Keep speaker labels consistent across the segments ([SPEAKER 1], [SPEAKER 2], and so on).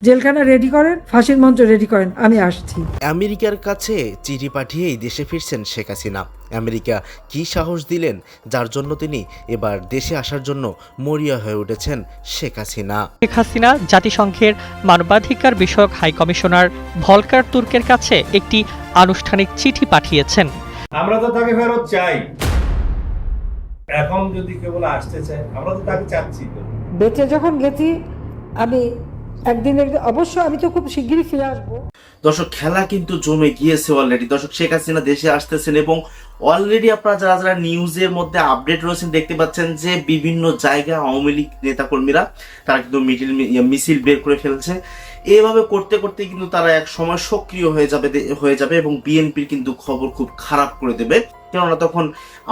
[SPEAKER 1] জেলখানা রেডি করেন, ফাঁসির মঞ্চ রেডি করেন, আমি আসছি।
[SPEAKER 2] আমেরিকার কাছে চিঠি পাঠিয়েই দেশে ফিরছেন শেখ হাসিনা। আমেরিকা কি সাহস দিলেন যার জন্য তিনি এবার দেশে আসার জন্য মরিয়া হয়ে উঠেছেন শেখ হাসিনা।
[SPEAKER 3] শেখ হাসিনা জাতিসংঘের মানবাধিকার বিষয়ক হাই কমিশনার ভলকার তুর্কের কাছে একটি আনুষ্ঠানিক চিঠি পাঠিয়েছেন।
[SPEAKER 4] আমরা তো তাকে ফেরত চাই। এখন যদি কেবল আসতে চায়, আমরা তো তাকে চাচ্ছি।
[SPEAKER 1] বেঁচে যখন গেছি আমি একদিন অবশ্য আমি তো খুব শিগগিরই ফিরে আসবো।
[SPEAKER 2] দর্শক, খেলা কিন্তু জমে গিয়েছে অলরেডি। দর্শক, শেখ হাসিনা দেশে আসতেছেন এবং অলরেডি আপনারা যারা যারা নিউজের মধ্যে আপডেট রয়েছেন দেখতে পাচ্ছেন যে বিভিন্ন জায়গায় আওয়ামী লীগ নেতাকর্মীরা তারা কিন্তু মিছিল বের করে ফেলছে। এভাবে করতে করতে কিন্তু তারা এক সময় সক্রিয় হয়ে যাবে এবং বিএনপির কিন্তু খবর খুব খারাপ করে দেবে। কেননা তখন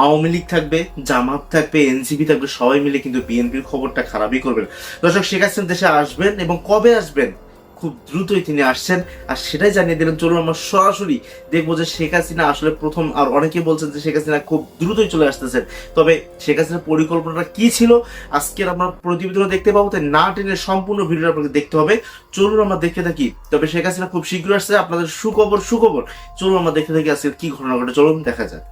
[SPEAKER 2] আওয়ামী লীগ থাকবে, জামাত থাকবে, এনসিপি থাকবে, সবাই মিলে কিন্তু বিএনপির খবরটা খারাপই করবেন। দর্শক, শেখ হাসিনা দেশে আসবেন এবং কবে আসবেন, খুব দ্রুতই তিনি আসছেন আর সেটাই জানিয়ে দিলেন। চলুন আমরা সরাসরি দেখবো যে শেখ হাসিনা আসলে প্রথম, আর অনেকে বলছেন যে শেখ হাসিনা খুব দ্রুতই চলে আসতেছেন, তবে শেখ হাসিনার পরিকল্পনাটা কি ছিল আজকের আমরা প্রতিবেদনে দেখতে পাবো। তাই না টেনে সম্পূর্ণ ভিডিওটা আপনাকে দেখতে হবে। চলুন আমরা দেখতে থাকি। তবে শেখ হাসিনা খুব শীঘ্রই আসছে, আপনাদের সুখবর। চলুন আমরা দেখতে থাকি আজকে কি ঘটনা ঘটে। চলুন দেখা যাক।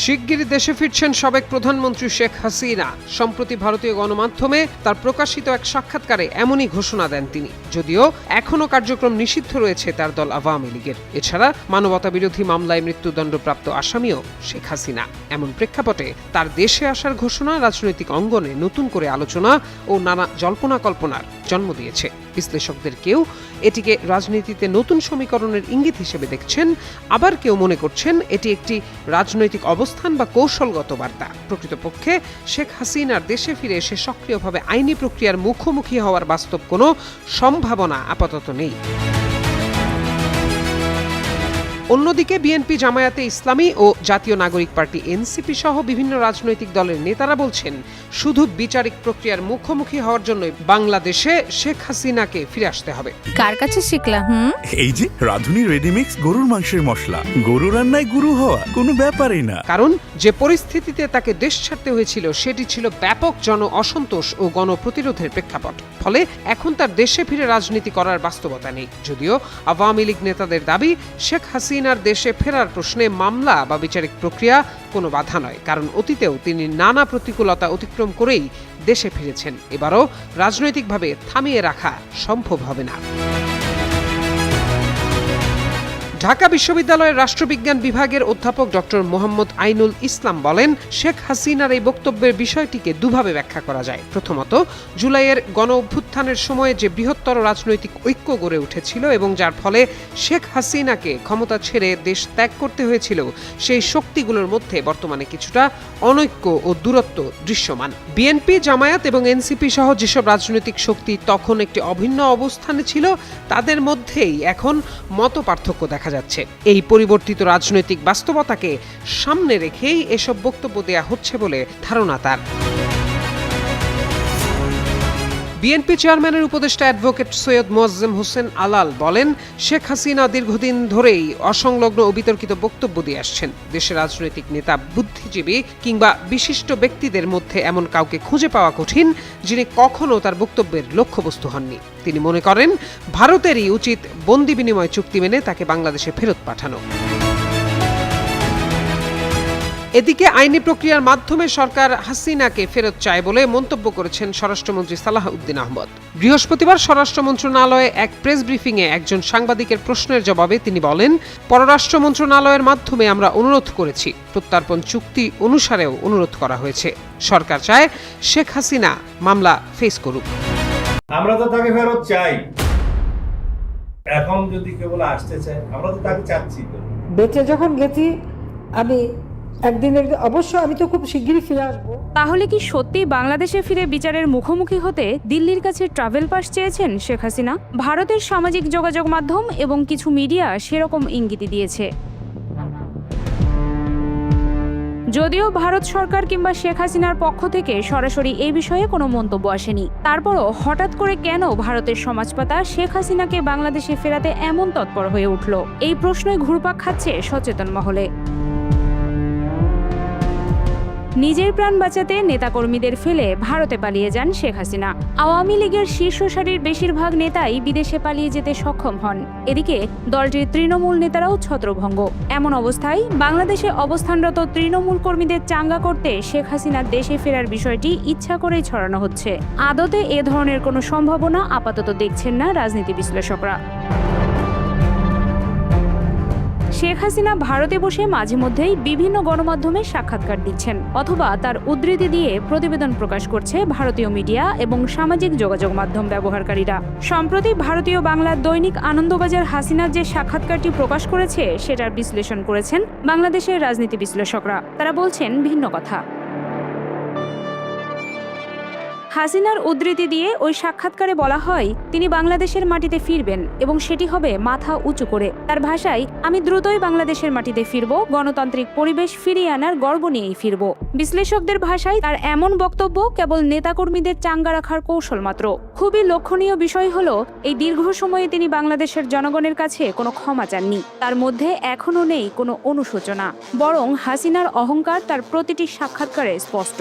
[SPEAKER 5] শিগগিরই দেশে ফিরছেন সাবেক প্রধানমন্ত্রী শেখ হাসিনা। সম্প্রতি ভারতীয় গণমাধ্যমে তার প্রকাশিত এক সাক্ষাৎকারে এমনই ঘোষণা দেন তিনি, যদিও এখনও কার্যক্রম নিষিদ্ধ রয়েছে তার দল আওয়ামী লীগের। এছাড়া মানবতা বিরোধী মামলায় মৃত্যুদণ্ডপ্রাপ্ত আসামিও শেখ হাসিনা। এমন প্রেক্ষাপটে তার দেশে আসার ঘোষণা রাজনৈতিক অঙ্গনে নতুন করে আলোচনা ও নানা জল্পনা কল্পনার জন্ম দিয়েছে। বিশ্লেষকদের কেউ এটিকে রাজনীতিতে নতুন সমীকরণের ইঙ্গিত হিসেবে দেখছেন, আবার কেউ মনে করছেন এটি একটি রাজনৈতিক অবস্থান বা কৌশলগত বার্তা। প্রকৃতপক্ষে শেখ হাসিনার দেশে ফিরে এসে সক্রিয়ভাবে আইনি প্রক্রিয়ার মুখোমুখি হওয়ার বাস্তব কোনো সম্ভাবনা আপাতত নেই। অন্যদিকে বিএনপি, জামায়াতে ইসলামী ও জাতীয় নাগরিক পার্টি এনসিপি সহ বিভিন্ন রাজনৈতিক দলের নেতারা বলছেন, শুধু বিচারিক প্রক্রিয়ার মুখোমুখি হওয়ার জন্য বাংলাদেশে শেখ হাসিনাকে ফিরে আসতে হবে।
[SPEAKER 6] কার কাছে শিখলাম?
[SPEAKER 7] এই যে রাধুনী রেডিমিক্স গরুর মাংসের মশলা। গরু রান্নায় গুরু হওয়া কোনো ব্যাপারই না।
[SPEAKER 5] কারণ যে পরিস্থিতিতে তাকে দেশ ছাড়তে হয়েছিল সেটি ছিল ব্যাপক জন অসন্তোষ ও গণপ্রতিরোধের প্রেক্ষাপট। ফলে এখন তার দেশে ফিরে রাজনীতি করার বাস্তবতা নেই। যদিও আওয়ামী লীগ নেতাদের দাবি, শেখ হাসিনার দেশে ফেরার প্রশ্নে মামলা বা বিচারিক প্রক্রিয়া কোনো বাধা নয়, কারণ অতীতেও তিনি নানা প্রতিকূলতা অতিক্রম করেই দেশে ফিরেছেন। এবারও রাজনৈতিকভাবে থামিয়ে রাখা সম্ভব হবে না। ঢাকা বিশ্ববিদ্যালয়ের রাষ্ট্রবিজ্ঞান বিভাগের অধ্যাপক ডক্টর মোহাম্মদ আইনুল ইসলাম বলেন, শেখ হাসিনার এই বক্তব্যের বিষয়টিকে দুভাবে ব্যাখ্যা করা যায়। প্রথমত, জুলাইয়ের গণ অভ্যুত্থানের সময় যে বৃহত্তর রাজনৈতিক ঐক্য গড়ে উঠেছিল এবং যার ফলে শেখ হাসিনাকে ক্ষমতা ছেড়ে দেশ ত্যাগ করতে হয়েছিল, সেই শক্তিগুলোর মধ্যে বর্তমানে কিছুটা অনৈক্য ও দূরত্ব দৃশ্যমান। বিএনপি, জামায়াত এবং এনসিপি সহ যেসব রাজনৈতিক শক্তি তখন একটি অভিন্ন অবস্থানে ছিল, তাদের মধ্যেই এখন মতপার্থক্য দেখা যাচ্ছে। এই পরিবর্তিত রাজনৈতিক বাস্তবতাকে সামনে রেখেই এসব বক্তব্য দেয়া হচ্ছে বলে ধারণা তার। বিএনপি চেয়ারম্যানের উপদেষ্টা অ্যাডভোকেট সৈয়দ মোয়াজ্জেম হোসেন আলাল বলেন, শেখ হাসিনা দীর্ঘদিন ধরেই অসংলগ্ন ও বিতর্কিত বক্তব্য দিয়ে আসছেন। দেশের রাজনৈতিক নেতা, বুদ্ধিজীবী কিংবা বিশিষ্ট ব্যক্তিদের মধ্যে এমন কাউকে খুঁজে পাওয়া কঠিন যিনি কখনো তার বক্তব্যের লক্ষ্যবস্তু হননি। তিনি মনে করেন, ভারতেরই উচিত বন্দি বিনিময় চুক্তি মেনে তাকে বাংলাদেশে ফেরত পাঠানো। এদিকে আইনি প্রক্রিয়ার মাধ্যমে সরকার হাসিনাকে ফেরত চায় বলে মন্তব্য করেছেন স্বরাষ্ট্রমন্ত্রী সালাহউদ্দিন আহমদ। বৃহস্পতিবার স্বরাষ্ট্র মন্ত্রণালয়ে এক প্রেস ব্রিফিংয়ে একজন সাংবাদিকের প্রশ্নের জবাবে তিনি বলেন, পররাষ্ট্র মন্ত্রণালয়ের মাধ্যমে আমরা অনুরোধ করেছি, প্রত্যর্পণ চুক্তি অনুসারেও অনুরোধ করা হয়েছে। সরকার চায় শেখ হাসিনা মামলা ফেস করুক।
[SPEAKER 4] আমরা তো তাকে ফেরত চাই। এখন যদি কেবল আসতে চায়, আমরা তো তাকে চাচ্ছি।
[SPEAKER 1] বেঁচে যখন গেছি আমি একদিন অবশ্য আমি তো খুব শিগগিরই ফিরে আসবো।
[SPEAKER 6] তাহলে কি সত্যি বাংলাদেশে ফিরে বিচারের মুখোমুখি হতে দিল্লির কাছে ট্রাভেল পাস চেয়েছেন শেখ হাসিনা? ভারতের সামাজিক যোগাযোগ মাধ্যম এবং কিছু মিডিয়া সেরকম ইঙ্গিত দিয়েছে। যদিও ভারত সরকার কিংবা শেখ হাসিনার পক্ষ থেকে সরাসরি এই বিষয়ে কোনো মন্তব্য আসেনি, তারপরও হঠাৎ করে কেন ভারতের সমাজপাতা শেখ হাসিনাকে বাংলাদেশে ফেরাতে এমন তৎপর হয়ে উঠল, এই প্রশ্নই ঘুরপাক খাচ্ছে সচেতন মহলে। নিজের প্রাণ বাঁচাতে নেতাকর্মীদের ফেলে ভারতে পালিয়ে যান শেখ হাসিনা। আওয়ামী লীগের শীর্ষ সারির বেশিরভাগ নেতাই বিদেশে পালিয়ে যেতে সক্ষম হন। এদিকে দলটির তৃণমূল নেতারাও ছত্রভঙ্গ। এমন অবস্থায় বাংলাদেশে অবস্থানরত তৃণমূল কর্মীদের চাঙ্গা করতে শেখ হাসিনার দেশে ফেরার বিষয়টি ইচ্ছা করেই ছড়ানো হচ্ছে। আদতে এ ধরনের কোনো সম্ভাবনা আপাতত দেখছেন না রাজনীতি বিশ্লেষকরা। শেখ হাসিনা ভারতে বসে মাঝে মধ্যেই বিভিন্ন গণমাধ্যমে সাক্ষাৎকার দিচ্ছেন অথবা তার উদ্ধৃতি দিয়ে প্রতিবেদন প্রকাশ করছে ভারতীয় মিডিয়া এবং সামাজিক যোগাযোগ মাধ্যম ব্যবহারকারীরা। সম্প্রতি ভারতীয় বাংলার দৈনিক আনন্দবাজার হাসিনার যে সাক্ষাৎকারটি প্রকাশ করেছে সেটার বিশ্লেষণ করেছেন বাংলাদেশের রাজনীতি বিশ্লেষকরা। তারা বলছেন ভিন্ন কথা। হাসিনার উদ্ধৃতি দিয়ে ওই সাক্ষাৎকারে বলা হয় তিনি বাংলাদেশের মাটিতে ফিরবেন এবং সেটি হবে মাথা উঁচু করে। তার ভাষায়, আমি দ্রুতই বাংলাদেশের মাটিতে ফিরব, গণতান্ত্রিক পরিবেশ ফিরিয়ে আনার গর্ব নিয়েই ফিরব। বিশ্লেষকদের ভাষায় তার এমন বক্তব্য কেবল নেতাকর্মীদের চাঙ্গা রাখার কৌশল মাত্র। খুবই লক্ষণীয় বিষয় হলো এই দীর্ঘ সময়ে তিনি বাংলাদেশের জনগণের কাছে কোনো ক্ষমা চাননি। তার মধ্যে এখনো নেই কোনো অনুশোচনা, বরং হাসিনার অহংকার তার প্রতিটি সাক্ষাৎকারে স্পষ্ট।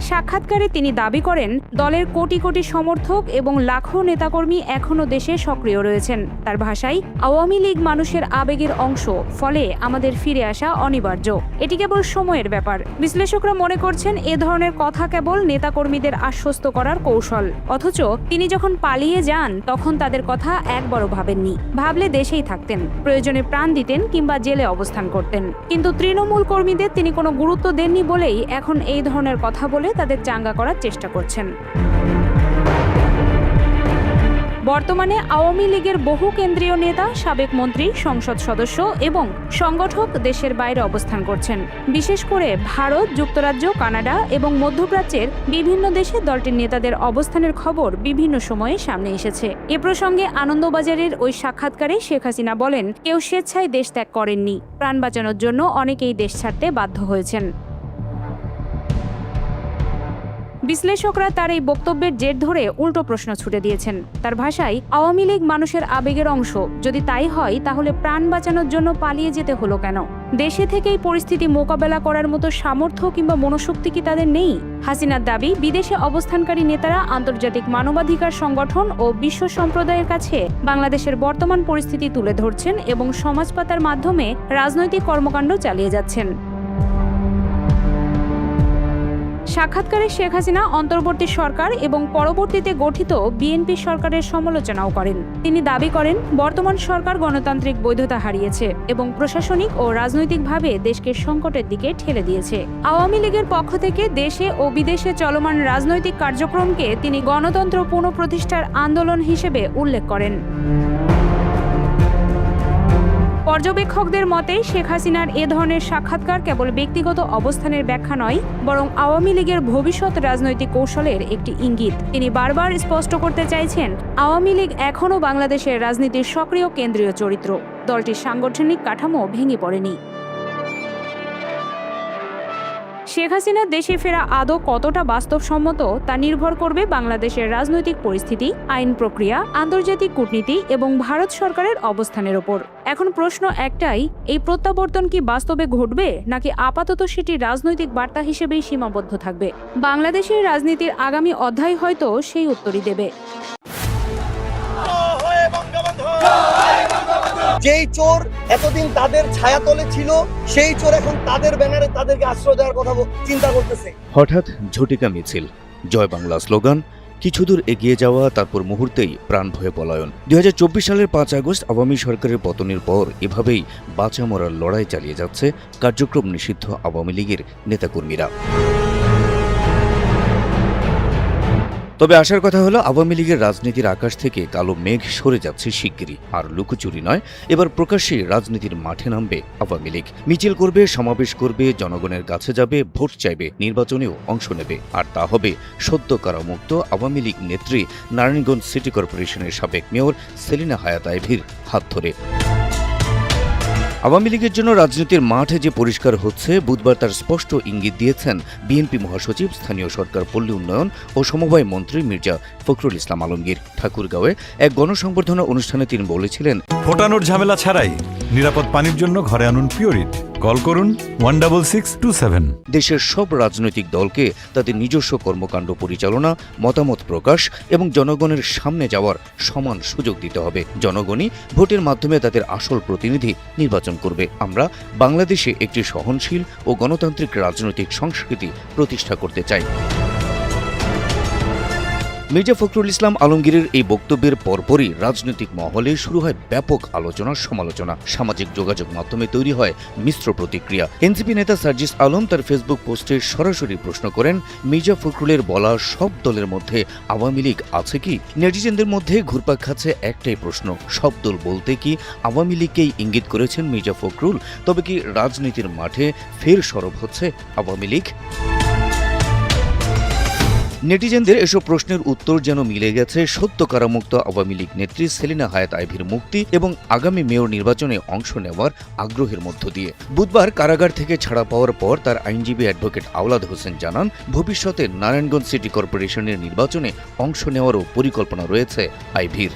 [SPEAKER 6] সাক্ষাৎকারে তিনি দাবি করেন দলের কোটি কোটি সমর্থক এবং লাখো নেতাকর্মী এখনও দেশে সক্রিয় রয়েছেন। তার ভাষায়, আওয়ামী লীগ মানুষের আবেগের অংশ, ফলে আমাদের ফিরে আসা অনিবার্য। এটি কেবল সময়ের ব্যাপার। বিশ্লেষকরা মনে করছেন এ ধরনের কথা কেবল নেতাকর্মীদের আশ্বস্ত করার কৌশল। অথচ তিনি যখন পালিয়ে যান তখন তাদের কথা একবারও ভাবেননি। ভাবলে দেশেই থাকতেন, প্রয়োজনে প্রাণ দিতেন কিংবা জেলে অবস্থান করতেন। কিন্তু তৃণমূল কর্মীদের তিনি কোনো গুরুত্ব দেননি বলেই এখন এই ধরনের কথা বলে তাদের চাঙ্গা করার চেষ্টা করছেন। বর্তমানে আওয়ামী লীগের বহু কেন্দ্রীয় নেতা, সাবেক মন্ত্রী, সংসদ সদস্য এবং সংগঠক দেশের বাইরে অবস্থান করছেন। বিশেষ করে ভারত, যুক্তরাজ্য, কানাডা এবং মধ্যপ্রাচ্যের বিভিন্ন দেশে দলটির নেতাদের অবস্থানের খবর বিভিন্ন সময়ে সামনে এসেছে। এ প্রসঙ্গে আনন্দবাজারের ওই সাক্ষাৎকারে শেখ হাসিনা বলেন, কেউ স্বেচ্ছায় দেশ ত্যাগ করেননি, প্রাণ বাঁচানোর জন্য অনেকেই দেশ ছাড়তে বাধ্য হয়েছেন। বিশ্লেষকরা তার এই বক্তব্যের জের ধরে উল্টো প্রশ্ন ছুড়ে দিয়েছেন। তার ভাষায়, আওয়ামী লীগ মানুষের আবেগের অংশ, যদি তাই হয় তাহলে প্রাণ বাঁচানোর জন্য পালিয়ে যেতে হলো কেন? দেশে থেকেই পরিস্থিতি মোকাবেলা করার মতো সামর্থ্য কিংবা মনোশক্তি কি তাদের নেই? হাসিনার দাবি, বিদেশে অবস্থানকারী নেতারা আন্তর্জাতিক মানবাধিকার সংগঠন ও বিশ্ব সম্প্রদায়ের কাছে বাংলাদেশের বর্তমান পরিস্থিতি তুলে ধরছেন এবং সমাজ পাতার মাধ্যমে রাজনৈতিক কর্মকাণ্ড চালিয়ে যাচ্ছেন। সাক্ষাৎকারে শেখ হাসিনা অন্তর্বর্তী সরকার এবং পরবর্তীতে গঠিত বিএনপি সরকারের সমালোচনাও করেন। তিনি দাবি করেন, বর্তমান সরকার গণতান্ত্রিক বৈধতা হারিয়েছে এবং প্রশাসনিক ও রাজনৈতিকভাবে দেশকে সংকটের দিকে ঠেলে দিয়েছে। আওয়ামী লীগের পক্ষ থেকে দেশে ও বিদেশে চলমান রাজনৈতিক কার্যক্রমকে তিনি গণতন্ত্র পুনঃপ্রতিষ্ঠার আন্দোলন হিসেবে উল্লেখ করেন। পর্যবেক্ষকদের মতে শেখ হাসিনার এ ধরনের সাক্ষাৎকার কেবল ব্যক্তিগত অবস্থানের ব্যাখ্যা নয়, বরং আওয়ামী লীগের ভবিষ্যৎ রাজনৈতিক কৌশলের একটি ইঙ্গিত। তিনি বারবার স্পষ্ট করতে চাইছেন, আওয়ামী লীগ এখনও বাংলাদেশের রাজনীতির সক্রিয় কেন্দ্রীয় চরিত্র। দলটির সাংগঠনিক কাঠামো ভেঙে পড়েনি। শেখ হাসিনার দেশে ফেরা আদৌ কতটা বাস্তবসম্মত তা নির্ভর করবে বাংলাদেশের রাজনৈতিক পরিস্থিতি, আইন প্রক্রিয়া, আন্তর্জাতিক কূটনীতি এবং ভারত সরকারের অবস্থানের ওপর। এখন প্রশ্ন একটাই, এই প্রত্যাবর্তন কি বাস্তবে ঘটবে নাকি আপাতত সেটি রাজনৈতিক বার্তা হিসেবেই সীমাবদ্ধ থাকবে? বাংলাদেশের রাজনীতির আগামী অধ্যায় হয়তো সেই উত্তরই দেবে।
[SPEAKER 8] যেই চোর এতদিন তাদের ছায়াতলে ছিল, সেই চোর এখন তাদের ব্যানারে তাদেরকে আশ্রয় দেওয়ার কথা চিন্তা করতেছে।
[SPEAKER 9] হঠাৎ ঝটিকা মিছিল, জয় বাংলা স্লোগান, কিছুদূর এগিয়ে যাওয়া, তারপর মুহূর্তেই প্রাণ ভয়ে পলায়ন। 2024 সালের 5 আগস্ট আওয়ামী সরকারের পতনের পর এভাবেই বাঁচা মরার লড়াই চালিয়ে যাচ্ছে কার্যক্রম নিষিদ্ধ আওয়ামী লীগের নেতাকর্মীরা। তবে আসার কথা হলো, আওয়ামী লীগের রাজনীতির আকাশ থেকে কালো মেঘ সরে যাচ্ছে শিগগিরই। আর লুকোচুরি নয়, এবার প্রকাশ্যে রাজনীতির মাঠে নামবে আওয়ামী লীগ। মিছিল করবে, সমাবেশ করবে, জনগণের কাছে যাবে, ভোট চাইবে, নির্বাচনেও অংশ নেবে। আর তা হবে সদ্য কারামুক্ত আওয়ামী লীগ নেত্রী নারায়ণগঞ্জ সিটি কর্পোরেশনের সাবেক মেয়র সেলিনা হায়াত আইভীর হাত ধরে। আওয়ামী লীগের জন্য রাজনীতির মাঠে যে পরিষ্কার হচ্ছে, বুধবার তার স্পষ্ট ইঙ্গিত দিয়েছেন বিএনপি মহাসচিব, স্থানীয় সরকার, পল্লী উন্নয়ন ও সমবায় মন্ত্রী মির্জা ফখরুল ইসলাম আলমগীর। ঠাকুরগাঁওয়ে এক গণসংবর্ধনা অনুষ্ঠানে তিনি বলেছিলেন,
[SPEAKER 7] ফোটানোর ঝামেলা ছাড়াই
[SPEAKER 10] নিরাপদ পানির জন্য ঘরে আনুন পিওরিট। কল করুন 16627।
[SPEAKER 9] দেশের সব রাজনৈতিক দলকে তাদের নিজস্ব কর্মকাণ্ড পরিচালনা, মতামত প্রকাশ এবং জনগণের সামনে যাওয়ার সমান সুযোগ দিতে হবে। জনগণই ভোটের মাধ্যমে তাদের আসল প্রতিনিধি নির্বাচন করবে। আমরা বাংলাদেশে একটি সহনশীল ও গণতান্ত্রিক রাজনৈতিক সংস্কৃতি প্রতিষ্ঠা করতে চাই। মির্জা ফখরুল ইসলাম আলমগীরের এই বক্তব্যের পরপরই রাজনৈতিক মহলে শুরু হয় ব্যাপক আলোচনা সমালোচনা। সামাজিক যোগাযোগ মাধ্যমে তৈরি হয় মিশ্র প্রতিক্রিয়া। এনসিপি নেতা সার্জিস আলম তার ফেসবুক পোস্টে সরাসরি প্রশ্ন করেন, মির্জা ফখরুলের বলা সব দলের মধ্যে আওয়ামী লীগ আছে কি? নেটিজেনদের মধ্যে ঘুরপাক খাচ্ছে একটাই প্রশ্ন, সব দল বলতে কি আওয়ামী লীগকেই ইঙ্গিত করেছেন মির্জা ফখরুল? তবে কি রাজনীতির মাঠে ফের সরব হচ্ছে আওয়ামী লীগ? নেটিজেনদের এসব প্রশ্নের উত্তর যেন মিলে গেছে সদ্য কারামুক্ত আওয়ামী লীগ নেত্রী সেলিনা হায়াৎ আইভীর মুক্তি এবং আগামী মেয়র নির্বাচনে অংশ নেওয়ার আগ্রহের মধ্য দিয়ে। বুধবার কারাগার থেকে ছাড়া পাওয়ার পর তার আইনজীবী অ্যাডভোকেট আওলাদ হোসেন জানান, ভবিষ্যতে নারায়ণগঞ্জ সিটি কর্পোরেশনের নির্বাচনে অংশ নেওয়ারও পরিকল্পনা রয়েছে আইভীর।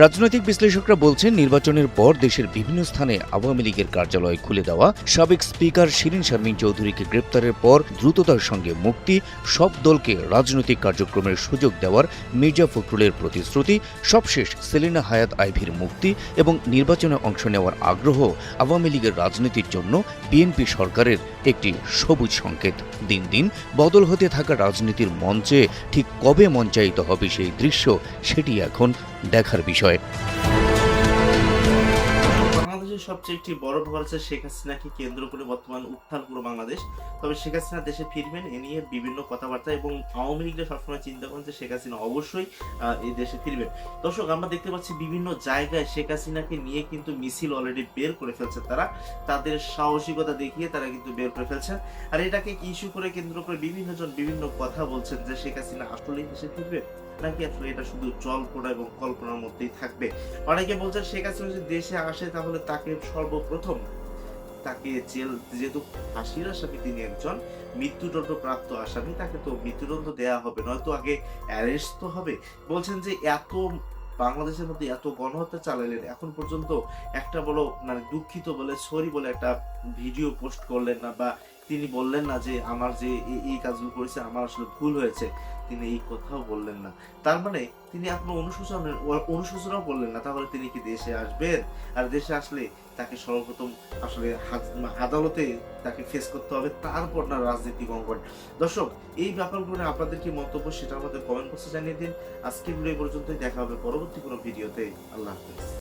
[SPEAKER 9] রাজনৈতিক বিশ্লেষকরা বলছেন, নির্বাচনের পর দেশের বিভিন্ন স্থানে আওয়ামী লীগের কার্যালয় খুলে দেওয়া, সাবেক স্পিকার শিরীন শারমিন চৌধুরীকে গ্রেপ্তারের পর দ্রুততার সঙ্গে মুক্তি, সব দলকে রাজনৈতিক কার্যক্রমের সুযোগ দেওয়ার মির্জা ফখরুলের প্রতিশ্রুতি, সবশেষ সেলিনা হায়াৎ আইভীর মুক্তি এবং নির্বাচনে অংশ নেওয়ার আগ্রহ আওয়ামী লীগের রাজনীতির জন্য বিএনপি সরকারের একটি সবুজ সংকেত। দিন দিন বদল হতে থাকা রাজনীতির মঞ্চে ঠিক কবে মঞ্চায়িত হবে সেই দৃশ্য, সেটি এখন দেখার বিষয়।
[SPEAKER 2] বাংলাদেশের সবচেয়ে একটি বড় ব্যাপার হচ্ছে শেখ হাসিনাকে কেন্দ্র করে বর্তমান উত্থান পুরো বাংলাদেশ। তবে শেখ হাসিনা দেশে ফিরবেন এ নিয়ে বিভিন্ন কথাবার্তা, এবং আওয়ামী লীগরা সবসময় চিন্তা করেন যে শেখ হাসিনা অবশ্যই এই দেশে ফিরবেন। দর্শক, আমরা দেখতে পাচ্ছি বিভিন্ন জায়গায় শেখ হাসিনাকে নিয়ে কিন্তু মিছিল অলরেডি বের করে ফেলছে তারা, তাদের সাহসিকতা দেখিয়ে তারা কিন্তু বের করে ফেলছেন। আর এটাকে ইস্যু করে কেন্দ্র করে বিভিন্ন জন বিভিন্ন কথা বলছেন যে শেখ হাসিনা আসলেই দেশে ফিরবে নাকি আসলে এটা শুধু জল্পনা এবং কল্পনার মধ্যেই থাকবে। অনেকে বলছেন শেখ হাসিনা যদি দেশে আসে তাহলে তাকে সর্বপ্রথম তাকে জেল, যেহেতু ফাঁসির আসামি তিনি একজন মৃত্যুদণ্ড প্রাপ্ত আসামি, তাকে তো মৃত্যুদণ্ড দেয়া হবে, নয়তো আগে অ্যারেস্ট তো হবে। বলছেন যে এত বাংলাদেশের মধ্যে এত গণহত্যা চালালেন, এখন পর্যন্ত একটা বড় মানে দুঃখিত বলে সরি বলে একটা ভিডিও পোস্ট করলেন না, বা তিনি বললেন না যে আমার যে এই কাজগুলো করেছে আমার আসলে ভুল হয়েছে, তিনি এই কথাও বললেন না। তার মানে তিনি আপনার অনুশোচনাও করলেন না। তাহলে তিনি কি দেশে আসবেন? আর দেশে আসলে তাকে সর্বপ্রথম আসলে আদালতে তাকে ফেস করতে হবে, তারপর না রাজনীতিক অঙ্গন। দর্শক, এই ব্যাপারগুলো আপনাদের কি মন্তব্য সেটা আমাদের কমেন্ট বক্সে জানিয়ে দিন। আজকের ভিডিও পর্যন্তই, দেখা হবে পরবর্তী কোনো ভিডিওতে। আল্লাহ হাফেজ।